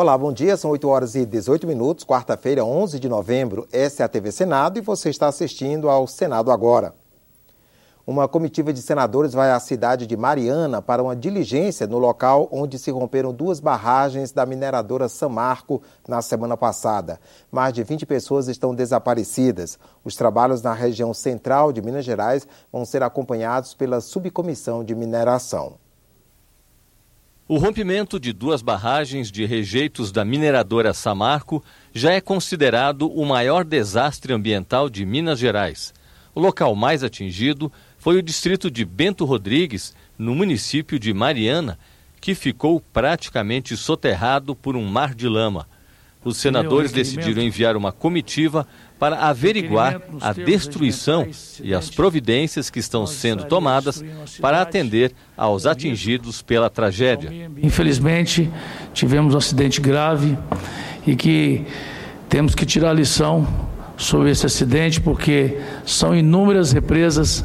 Olá, bom dia, são 8 horas e 18 minutos, quarta-feira, 11 de novembro. Essa é a TV Senado e você está assistindo ao Senado Agora. Uma comitiva de senadores vai à cidade de Mariana para uma diligência no local onde se romperam 2 barragens da mineradora Samarco na semana passada. Mais de 20 pessoas estão desaparecidas. Os trabalhos na região central de Minas Gerais vão ser acompanhados pela Subcomissão de Mineração. O rompimento de 2 barragens de rejeitos da mineradora Samarco já é considerado o maior desastre ambiental de Minas Gerais. O local mais atingido foi o distrito de Bento Rodrigues, no município de Mariana, que ficou praticamente soterrado por um mar de lama. Os senadores decidiram enviar uma comitiva para averiguar a destruição e as providências que estão sendo tomadas para atender aos atingidos pela tragédia. Infelizmente, tivemos um acidente grave e que temos que tirar a lição sobre esse acidente, porque são inúmeras represas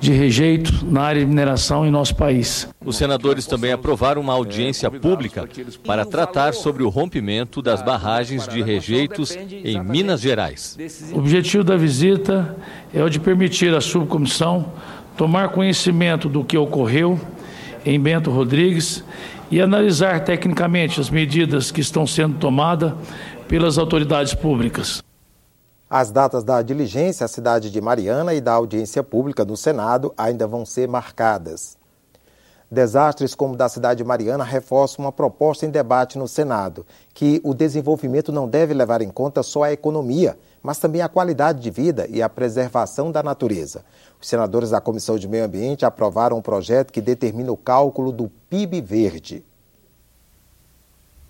de rejeito na área de mineração em nosso país. Os senadores também aprovaram uma audiência pública para tratar sobre o rompimento das barragens de rejeitos em Minas Gerais. O objetivo da visita é o de permitir à subcomissão tomar conhecimento do que ocorreu em Bento Rodrigues e analisar tecnicamente as medidas que estão sendo tomadas pelas autoridades públicas. As datas da diligência à cidade de Mariana e da audiência pública no Senado ainda vão ser marcadas. Desastres como o da cidade de Mariana reforçam uma proposta em debate no Senado, que o desenvolvimento não deve levar em conta só a economia, mas também a qualidade de vida e a preservação da natureza. Os senadores da Comissão de Meio Ambiente aprovaram um projeto que determina o cálculo do PIB verde.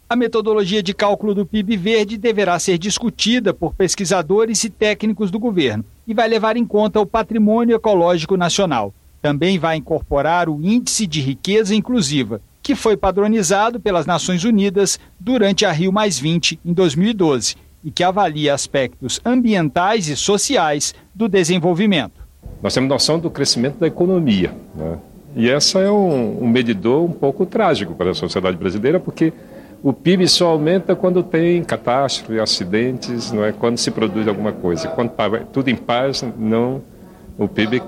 A metodologia de cálculo do PIB verde deverá ser discutida por pesquisadores e técnicos do governo e vai levar em conta o patrimônio ecológico nacional. Também vai incorporar o Índice de Riqueza Inclusiva, que foi padronizado pelas Nações Unidas durante a Rio+20 em 2012 e que avalia aspectos ambientais e sociais do desenvolvimento. Nós temos noção do crescimento da economia, né? E essa é um medidor um pouco trágico para a sociedade brasileira, porque o PIB só aumenta quando tem catástrofe, acidentes, não é? Quando se produz alguma coisa. Quando está tudo em paz, não, o PIB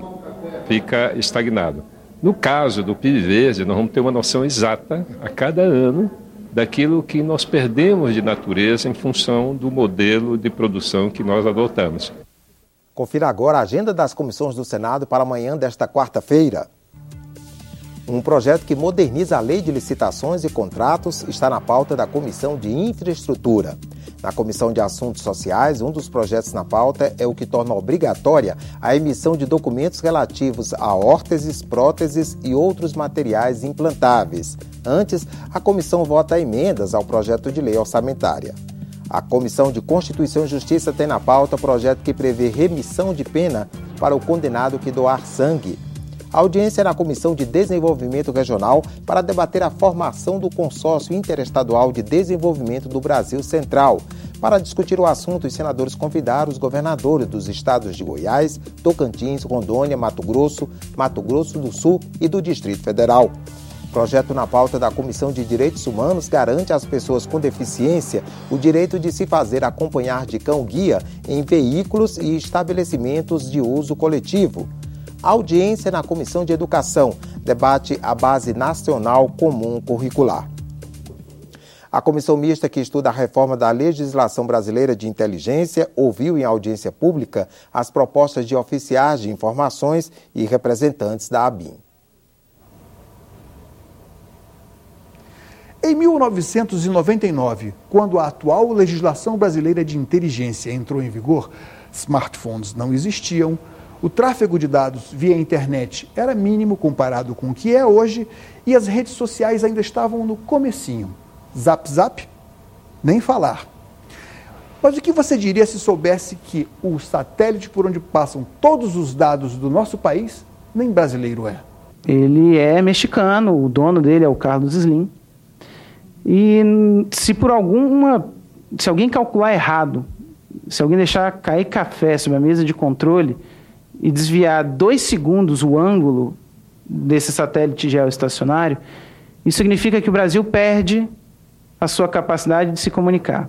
fica estagnado. No caso do PIB verde, nós vamos ter uma noção exata a cada ano daquilo que nós perdemos de natureza em função do modelo de produção que nós adotamos. Confira agora a agenda das comissões do Senado para amanhã desta quarta-feira. Um projeto que moderniza a lei de licitações e contratos está na pauta da Comissão de Infraestrutura. Na Comissão de Assuntos Sociais, um dos projetos na pauta é o que torna obrigatória a emissão de documentos relativos a órteses, próteses e outros materiais implantáveis. Antes, a comissão vota emendas ao projeto de lei orçamentária. A Comissão de Constituição e Justiça tem na pauta projeto que prevê remissão de pena para o condenado que doar sangue. A audiência é na Comissão de Desenvolvimento Regional para debater a formação do Consórcio Interestadual de Desenvolvimento do Brasil Central. Para discutir o assunto, os senadores convidaram os governadores dos estados de Goiás, Tocantins, Rondônia, Mato Grosso do Sul e do Distrito Federal. Projeto na pauta da Comissão de Direitos Humanos garante às pessoas com deficiência o direito de se fazer acompanhar de cão-guia em veículos e estabelecimentos de uso coletivo. A audiência na Comissão de Educação debate a Base Nacional Comum Curricular. A comissão mista que estuda a reforma da legislação brasileira de inteligência ouviu em audiência pública as propostas de oficiais de informações e representantes da ABIN. Em 1999, quando a atual legislação brasileira de inteligência entrou em vigor, smartphones não existiam, o tráfego de dados via internet era mínimo comparado com o que é hoje e as redes sociais ainda estavam no comecinho. Zap, zap? Nem falar. Mas o que você diria se soubesse que o satélite por onde passam todos os dados do nosso país nem brasileiro é? Ele é mexicano, o dono dele é o Carlos Slim. E se alguém calcular errado, se alguém deixar cair café sobre a mesa de controle e desviar 2 segundos o ângulo desse satélite geoestacionário, isso significa que o Brasil perde a sua capacidade de se comunicar.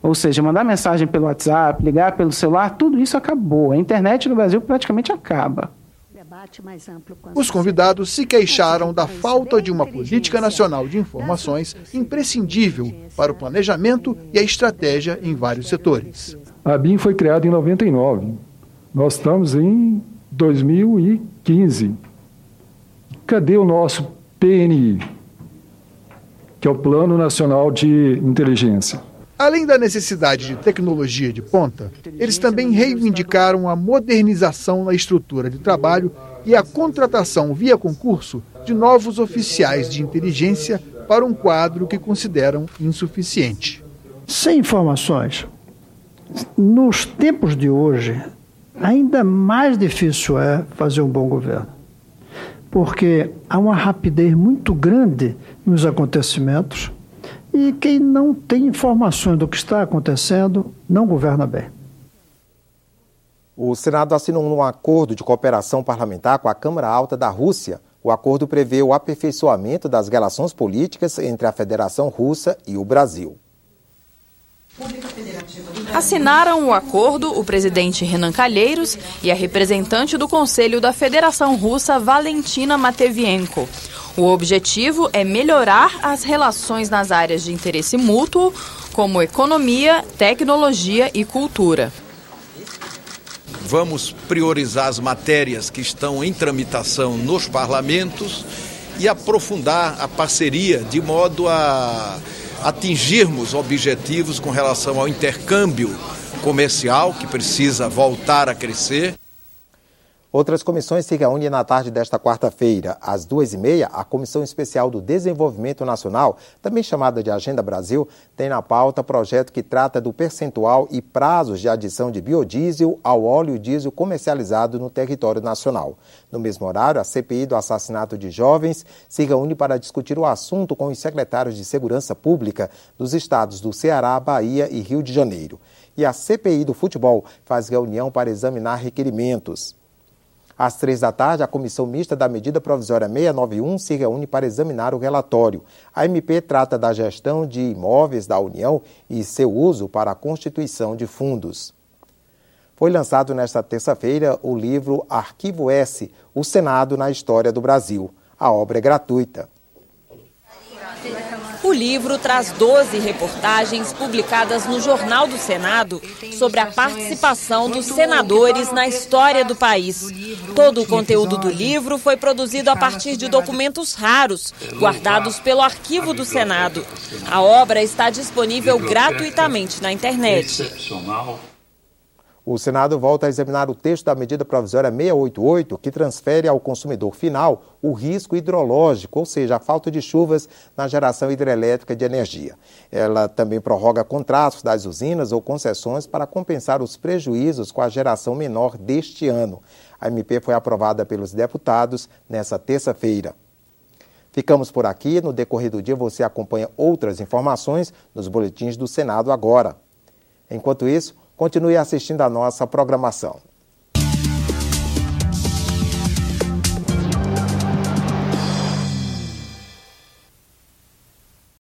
Ou seja, mandar mensagem pelo WhatsApp, ligar pelo celular, tudo isso acabou. A internet no Brasil praticamente acaba. Os convidados se queixaram da falta de uma política nacional de informações imprescindível para o planejamento e a estratégia em vários setores. A BIM foi criada em 99. Nós estamos em 2015. Cadê o nosso PNI, que é o Plano Nacional de Inteligência? Além da necessidade de tecnologia de ponta, eles também reivindicaram a modernização na estrutura de trabalho e a contratação via concurso de novos oficiais de inteligência para um quadro que consideram insuficiente. Sem informações, nos tempos de hoje, ainda mais difícil é fazer um bom governo, porque há uma rapidez muito grande nos acontecimentos e quem não tem informações do que está acontecendo não governa bem. O Senado assinou um acordo de cooperação parlamentar com a Câmara Alta da Rússia. O acordo prevê o aperfeiçoamento das relações políticas entre a Federação Russa e o Brasil. Assinaram o acordo o presidente Renan Calheiros e a representante do Conselho da Federação Russa, Valentina Matvienko. O objetivo é melhorar as relações nas áreas de interesse mútuo, como economia, tecnologia e cultura. Vamos priorizar as matérias que estão em tramitação nos parlamentos e aprofundar a parceria de modo a atingirmos objetivos com relação ao intercâmbio comercial, que precisa voltar a crescer. Outras comissões se reúnem na tarde desta quarta-feira. Às 2h30, a Comissão Especial do Desenvolvimento Nacional, também chamada de Agenda Brasil, tem na pauta projeto que trata do percentual e prazos de adição de biodiesel ao óleo diesel comercializado no território nacional. No mesmo horário, a CPI do assassinato de jovens se reúne para discutir o assunto com os secretários de Segurança Pública dos estados do Ceará, Bahia e Rio de Janeiro. E a CPI do futebol faz reunião para examinar requerimentos. Às 3h, a Comissão Mista da Medida Provisória 691 se reúne para examinar o relatório. A MP trata da gestão de imóveis da União e seu uso para a constituição de fundos. Foi lançado nesta terça-feira o livro Arquivo S, o Senado na História do Brasil. A obra é gratuita. O livro traz 12 reportagens publicadas no Jornal do Senado sobre a participação dos senadores na história do país. Todo o conteúdo do livro foi produzido a partir de documentos raros, guardados pelo Arquivo do Senado. A obra está disponível gratuitamente na internet. O Senado volta a examinar o texto da medida provisória 688, que transfere ao consumidor final o risco hidrológico, ou seja, a falta de chuvas na geração hidrelétrica de energia. Ela também prorroga contratos das usinas ou concessões para compensar os prejuízos com a geração menor deste ano. A MP foi aprovada pelos deputados nesta terça-feira. Ficamos por aqui. No decorrer do dia você acompanha outras informações nos boletins do Senado agora. Enquanto isso, continue assistindo a nossa programação.